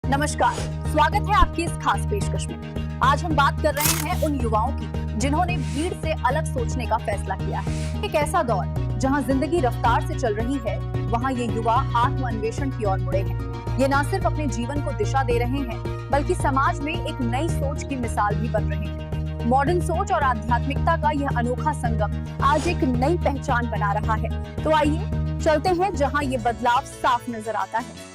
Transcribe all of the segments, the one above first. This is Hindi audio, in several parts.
नमस्कार, स्वागत है आपकी इस खास पेशकश में। आज हम बात कर रहे हैं उन युवाओं की जिन्होंने भीड़ से अलग सोचने का फैसला किया है। एक ऐसा दौर जहां जिंदगी रफ्तार से चल रही है, वहां ये युवा आत्मान्वेषण की ओर मुड़े हैं। ये न सिर्फ अपने जीवन को दिशा दे रहे हैं, बल्कि समाज में एक नई सोच की मिसाल भी बन रहे हैं। मॉडर्न सोच और आध्यात्मिकता का यह अनोखा संगम आज एक नई पहचान बना रहा है। तो आइए चलते हैं जहां ये बदलाव साफ नजर आता है।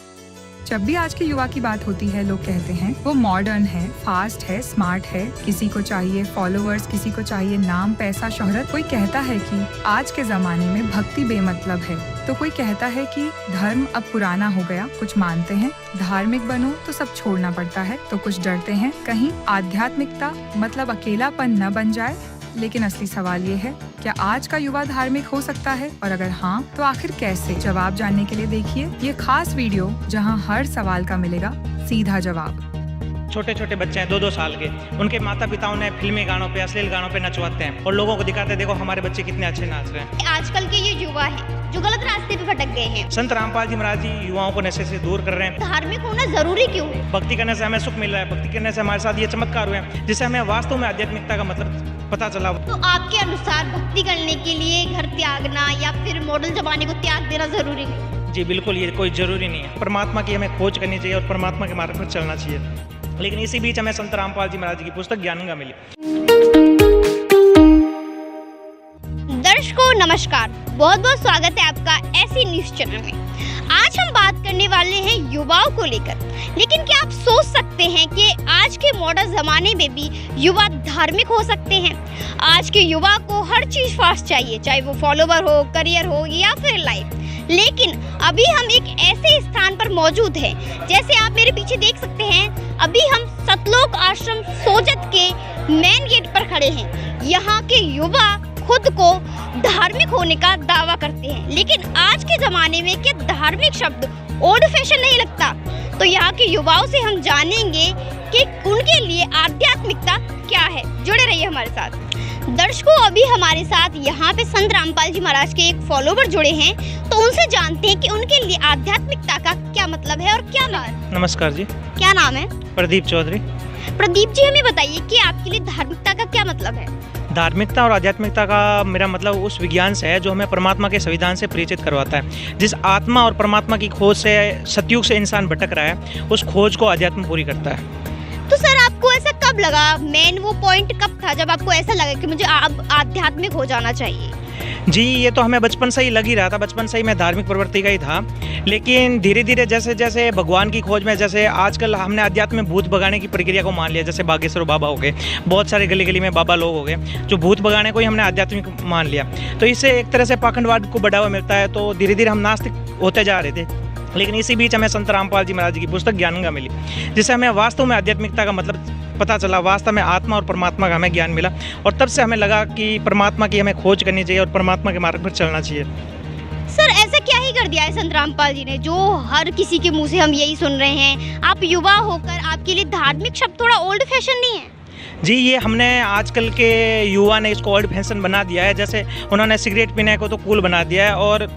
जब भी आज के युवा की बात होती है, लोग कहते हैं वो मॉडर्न है, फास्ट है, स्मार्ट है, किसी को चाहिए फॉलोअर्स, किसी को चाहिए नाम, पैसा, शोहरत। कोई कहता है कि आज के जमाने में भक्ति बेमतलब है, तो कोई कहता है कि धर्म अब पुराना हो गया, कुछ मानते हैं। धार्मिक बनो तो सब छोड़ना पड़ता है, तो कुछ डरते हैं कहीं आध्यात्मिकता मतलब अकेलापन न बन जाए। लेकिन असली सवाल ये है, क्या आज का युवा धार्मिक हो सकता है, और अगर हाँ तो आखिर कैसे? जवाब जानने के लिए देखिए ये खास वीडियो, जहां हर सवाल का मिलेगा सीधा जवाब। छोटे छोटे बच्चे हैं 2-2 साल के, उनके माता पिताओं ने फिल्मी गानों पे, अश्लील गानों पे नचवाते हैं और लोगों को दिखाते हैं, देखो हमारे बच्चे कितने अच्छे नाच रहे हैं। आजकल के ये युवा हैं जो गलत रास्ते पे भटक गए हैं। संत रामपाल जी महाराज जी युवाओं को नशे से दूर कर रहे हैं। धार्मिक होना जरूरी क्यों है? भक्ति करने से हमें सुख मिल रहा है, भक्ति करने से हमारे साथ ये चमत्कार हुए हैं, जिससे हमें वास्तव में आध्यात्मिकता का मतलब पता चला। तो आपके अनुसार भक्ति करने के लिए घर त्यागना या फिर मॉडल जमाने को त्याग देना जरूरी है? जी बिल्कुल, ये कोई जरूरी नहीं है। परमात्मा की हमें खोज करनी चाहिए और परमात्मा के मार्ग पर चलना चाहिए। लेकिन इसी बीच हमें संत रामपाल जी महाराज जी की पुस्तक ज्ञानगंगा मिली। दर्शकों नमस्कार, बहुत बहुत स्वागत है आपका ऐसी न्यूज चैनल में। आज हम बात करने वाले हैं युवाओं को लेकर। लेकिन क्या आप सोच सकते हैं कि आज के मॉडर्न जमाने में भी युवा धार्मिक हो सकते हैं? आज के युवा को हर चीज फास्ट चाहिए, चाहे वो फॉलोवर हो, करियर हो या फिर लाइफ। लेकिन अभी हम एक ऐसे स्थान पर मौजूद हैं, जैसे आप मेरे पीछे देख सकते हैं, अभी हम सतलोक आश्रम सोजत के मेन गेट पर खड़े हैं। यहाँ के युवा खुद को धार्मिक होने का दावा करते हैं, लेकिन आज के जमाने में क्या धार्मिक शब्द ओल्ड फैशन नहीं लगता? तो यहाँ के युवाओं से हम जानेंगे कि उनके लिए आध्यात्मिकता क्या है। जुड़े रहिए हमारे साथ। दर्शकों अभी हमारे साथ यहाँ पे संत रामपाल जी महाराज के एक फॉलोवर जुड़े हैं, तो उनसे जानते हैं कि उनके लिए आध्यात्मिकता का क्या मतलब है और क्या नाम। नमस्कार जी। क्या नाम है? प्रदीप चौधरी। प्रदीप जी, हमें बताइए कि आपके लिए धार्मिकता का क्या मतलब है? धार्मिकता और आध्यात्मिकता का मेरा मतलब उस विज्ञान से है जो हमें परमात्मा के संविधान से परिचित करवाता है। जिस आत्मा और परमात्मा की खोज से सतयुग से इंसान भटक रहा है, उस खोज को अध्यात्म पूरी करता है। तो सर आपको ऐसा कब लगा, मेन वो पॉइंट कब था जब आपको ऐसा लगा कि मुझे आध्यात्मिक हो जाना चाहिए? जी ये तो हमें बचपन से ही लग ही रहा था, बचपन से ही मैं धार्मिक प्रवृत्ति का ही था। लेकिन धीरे धीरे जैसे जैसे भगवान की खोज में, जैसे आजकल हमने अध्यात्म में भूत भगाने की प्रक्रिया को मान लिया, जैसे बागेश्वर बाबा हो गए, बहुत सारे गली गली में बाबा लोग हो गए जो भूत भगाने को ही हमने आध्यात्मिक मान लिया। तो इससे एक तरह से पाखंडवाद को बढ़ावा मिलता है, तो धीरे धीरे हम नास्तिक होते जा रहे थे। लेकिन इसी बीच हमें संत रामपाल जी महाराज जी की पुस्तक ज्ञानगंगा मिली, जिससे हमें वास्तव में आध्यात्मिकता का मतलब पता चला, वास्तव में आत्मा और परमात्मा का हमें ज्ञान मिला। और तब से हमें लगा कि परमात्मा की हमें खोज करनी चाहिए और परमात्मा के मार्ग पर चलना चाहिए। सर ऐसा क्या ही कर दिया है संत रामपाल जी ने जो हर किसी के मुंह से हम यही सुन रहे हैं? आप युवा होकर आपके लिए धार्मिक शब्द थोड़ा ओल्ड फैशन नहीं है? जी ये हमने आजकल के युवा ने इसको ओल्ड फैशन बना दिया है। जैसे उन्होंने सिगरेट पीने को तो कूल बना दिया है और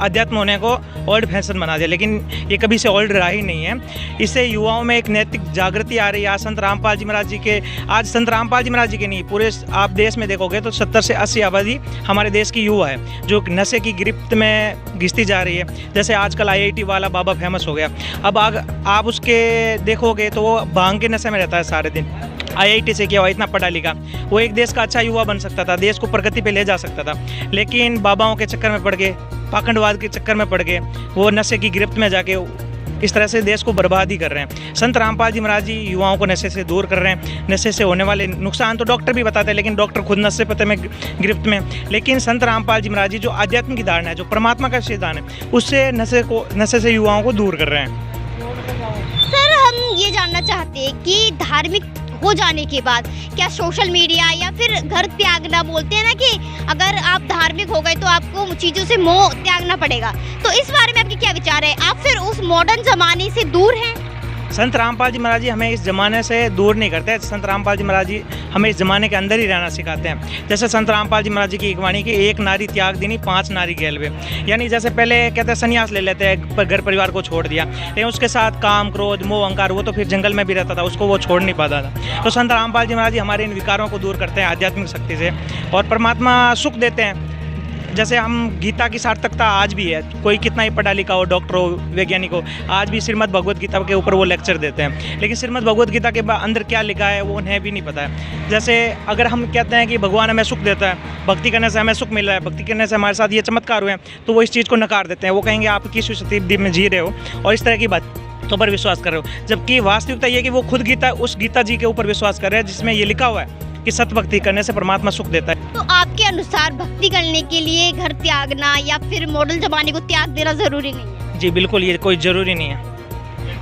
अध्यात्म होने को ओल्ड फैशन बना दिया, लेकिन ये कभी से ओल्ड रहा ही नहीं है। इससे युवाओं में एक नैतिक जागृति आ रही है। आज संत रामपाल जी महाराज जी के, आज संत रामपाल जी महाराज जी के नहीं, पूरे आप देश में देखोगे तो 70 से 80 आबादी हमारे देश की युवा है जो नशे की गिरफ्त में घिसती जा रही है। जैसे आजकल IIT वाला बाबा फेमस हो गया, अब आप उसके देखोगे तो वो भांग के नशे में रहता है सारे दिन। IIT से क्या हुआ, इतना पढ़ा लिखा, वो एक देश का अच्छा युवा बन सकता था, देश को प्रगति पे ले जा सकता था, लेकिन बाबाओं के चक्कर में पड़ गए, पाखंडवाद के चक्कर में पड़ गए, वो नशे की गिरफ्त में जाके इस तरह से देश को बर्बाद ही कर रहे हैं। संत रामपाल जी महाराज जी युवाओं को नशे से दूर कर रहे हैं। नशे से होने वाले नुकसान तो डॉक्टर भी बताते हैं, लेकिन डॉक्टर खुद नशे पते में गिरफ्त में। लेकिन संत रामपाल जी महाराज जी जो आध्यात्म की धारणा है, जो परमात्मा का सिद्धांत है, उससे नशे से युवाओं को दूर कर रहे हैं। सर हम ये जानना चाहते हैं कि धार्मिक हो जाने के बाद क्या सोशल मीडिया या फिर घर त्यागना, बोलते हैं ना कि अगर आप धार्मिक हो गए तो आपको चीज़ों से मोह त्यागना पड़ेगा, तो इस बारे में आपके क्या विचार है? आप फिर उस मॉडर्न जमाने से दूर हैं? संत रामपाल जी महाराज जी हमें इस जमाने से दूर नहीं करते। संत रामपाल जी महाराज जी हमें इस ज़माने के अंदर ही रहना सिखाते हैं। जैसे संत रामपाल जी महाराज जी की एक वाणी की, एक नारी त्याग दीनी 5 नारी गैलवे। यानी जैसे पहले कहते हैं संन्यास ले लेते हैं, पर घर परिवार को छोड़ दिया, लेकिन उसके साथ काम क्रोध मोह अहंकार, वो तो फिर जंगल में भी रहता था, उसको वो छोड़ नहीं पाता था। तो संत रामपाल जी महाराज जी हमारे इन विकारों को दूर करते हैं आध्यात्मिक शक्ति से, और परमात्मा सुख देते हैं। जैसे हम गीता की सार्थकता आज भी है, कोई कितना ही पढ़ा लिखा हो, डॉक्टर हो, वैज्ञानिक हो, आज भी श्रीमद् भगवद गीता के ऊपर वो लेक्चर देते हैं, लेकिन श्रीमद् भगवद गीता के अंदर क्या लिखा है वो उन्हें भी नहीं पता है। जैसे अगर हम कहते हैं कि भगवान हमें सुख देता है, भक्ति करने से हमें सुख मिल रहा है, भक्ति करने से हमारे साथ ये चमत्कार हुए हैं, तो वो इस चीज़ को नकार देते हैं। वो कहेंगे आप 21वीं शताब्दी में जी रहे हो और इस तरह की बातों पर विश्वास कर रहे हो, जबकि वास्तविकता ये कि वो खुद गीता, उस गीता जी के ऊपर विश्वास कर रहे हैं जिसमें ये लिखा हुआ है कि सत भक्ति करने से परमात्मा सुख देता है। तो आपके अनुसार भक्ति करने के लिए घर त्यागना या फिर मॉडल जमाने को त्याग देना जरूरी नहीं है? जी बिल्कुल, ये कोई ज़रूरी नहीं है।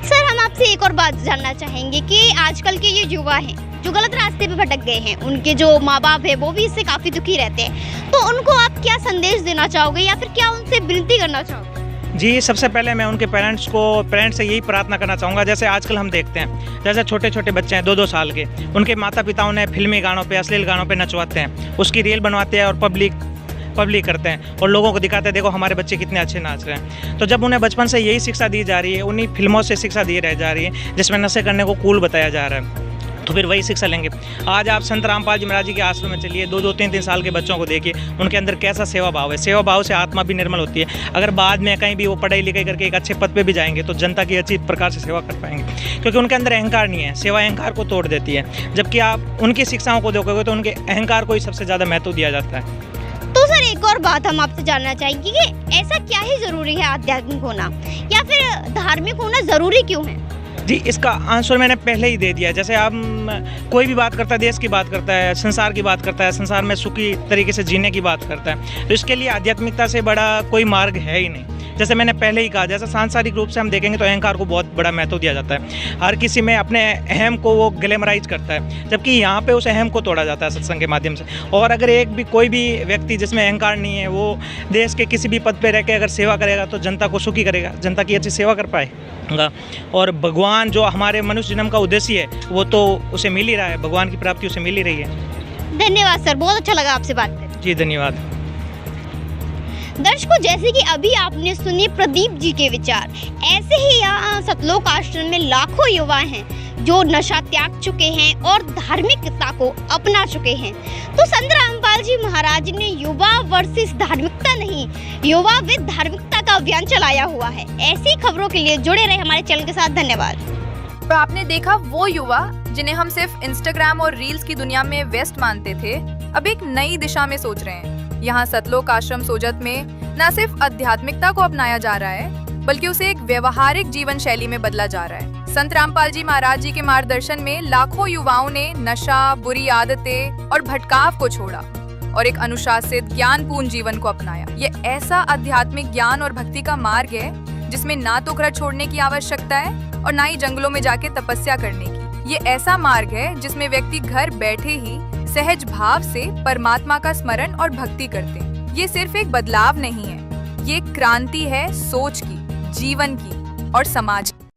सर, हम आपसे एक और बात जानना चाहेंगे कि आजकल के ये युवा हैं जो गलत रास्ते पे भटक गए हैं, उनके जो माँ बाप है वो भी इससे काफ़ी दुखी रहते हैं, तो उनको आप क्या संदेश देना चाहोगे या फिर क्या उनसे विनती करना चाहोगे? जी, सबसे पहले मैं उनके पेरेंट्स से यही प्रार्थना करना चाहूँगा। जैसे आजकल हम देखते हैं, जैसे छोटे छोटे बच्चे हैं 2-2 साल के, उनके माता पिता उन्हें फिल्मी गानों पे, अश्लील गानों पे नचवाते हैं, उसकी रील बनवाते हैं और पब्लिक करते हैं और लोगों को दिखाते हैं देखो हमारे बच्चे कितने अच्छे नाच रहे हैं। तो जब उन्हें बचपन से यही शिक्षा दी जा रही है, उन्हीं फिल्मों से शिक्षा दी रह जा रही है जिसमें नशे करने को कूल बताया जा रहा है, तो फिर वही शिक्षा लेंगे। आज आप संत रामपाल जी महाराज जी के आश्रम में चलिए, 2-2, 3-3 साल के बच्चों को देखिए, उनके अंदर कैसा सेवा भाव है। सेवा भाव से आत्मा भी निर्मल होती है। अगर बाद में कहीं भी वो पढ़ाई लिखाई करके एक अच्छे पद पे भी जाएंगे तो जनता की अच्छी प्रकार से सेवा कर पाएंगे, क्योंकि उनके अंदर अहंकार नहीं है। सेवा अहंकार को तोड़ देती है। जबकि आप उनकी शिक्षाओं को देखोगे तो उनके अहंकार को ही सबसे ज़्यादा महत्व दिया जाता है। तो सर, एक और बात हम आपसे जानना चाहेंगे कि ऐसा क्या ही जरूरी है आध्यात्मिक होना या फिर धार्मिक होना जरूरी क्यों है? जी, इसका आंसर मैंने पहले ही दे दिया। जैसे आप कोई भी बात करता है, देश की बात करता है, संसार की बात करता है, संसार में सुखी तरीके से जीने की बात करता है, तो इसके लिए आध्यात्मिकता से बड़ा कोई मार्ग है ही नहीं। जैसे मैंने पहले ही कहा, जैसे सांसारिक रूप से हम देखेंगे तो अहंकार को बहुत बड़ा महत्व दिया जाता है। हर किसी में अपने अहम को वो ग्लैमराइज करता है, जबकि यहाँ पे उस अहम को तोड़ा जाता है सत्संग के माध्यम से। और अगर कोई भी व्यक्ति जिसमें अहंकार नहीं है, वो देश के किसी भी पद पे रह के अगर सेवा करेगा तो जनता को सुखी करेगा, जनता की अच्छी सेवा कर पाएगा। और भगवान जो हमारे मनुष्य जन्म का उद्देश्य है वो तो उसे मिल ही रहा है, भगवान की प्राप्ति उसे मिल ही रही है। धन्यवाद सर, बहुत अच्छा लगा आपसे बात करके। जी धन्यवाद। दर्शकों, जैसे कि अभी आपने सुने प्रदीप जी के विचार, ऐसे ही यहाँ सतलोक आश्रम में लाखों युवा हैं जो नशा त्याग चुके हैं और धार्मिकता को अपना चुके हैं। तो संत रामपाल जी महाराज ने युवा वर्सेस धार्मिकता नहीं, युवा विद धार्मिकता का अभियान चलाया हुआ है। ऐसी खबरों के लिए जुड़े रहे हमारे चैनल के साथ। धन्यवाद। तो आपने देखा वो युवा जिन्हें हम सिर्फ इंस्टाग्राम और रील्स की दुनिया में व्यस्त मानते थे, अब एक नई दिशा में सोच रहे हैं। यहाँ सतलोक आश्रम सोजत में न सिर्फ आध्यात्मिकता को अपनाया जा रहा है, बल्कि उसे एक व्यवहारिक जीवन शैली में बदला जा रहा है। संत रामपाल जी महाराज जी के मार्गदर्शन में लाखों युवाओं ने नशा, बुरी आदतें और भटकाव को छोड़ा और एक अनुशासित ज्ञानपूर्ण जीवन को अपनाया। ये ऐसा आध्यात्मिक ज्ञान और भक्ति का मार्ग है जिसमें ना तो घर छोड़ने की आवश्यकता है और ना ही जंगलों में जाके तपस्या करने की। ये ऐसा मार्ग है जिसमें व्यक्ति घर बैठे ही सहज भाव से परमात्मा का स्मरण और भक्ति करते हैं। ये सिर्फ एक बदलाव नहीं है, ये क्रांति है सोच की, जीवन की और समाज की।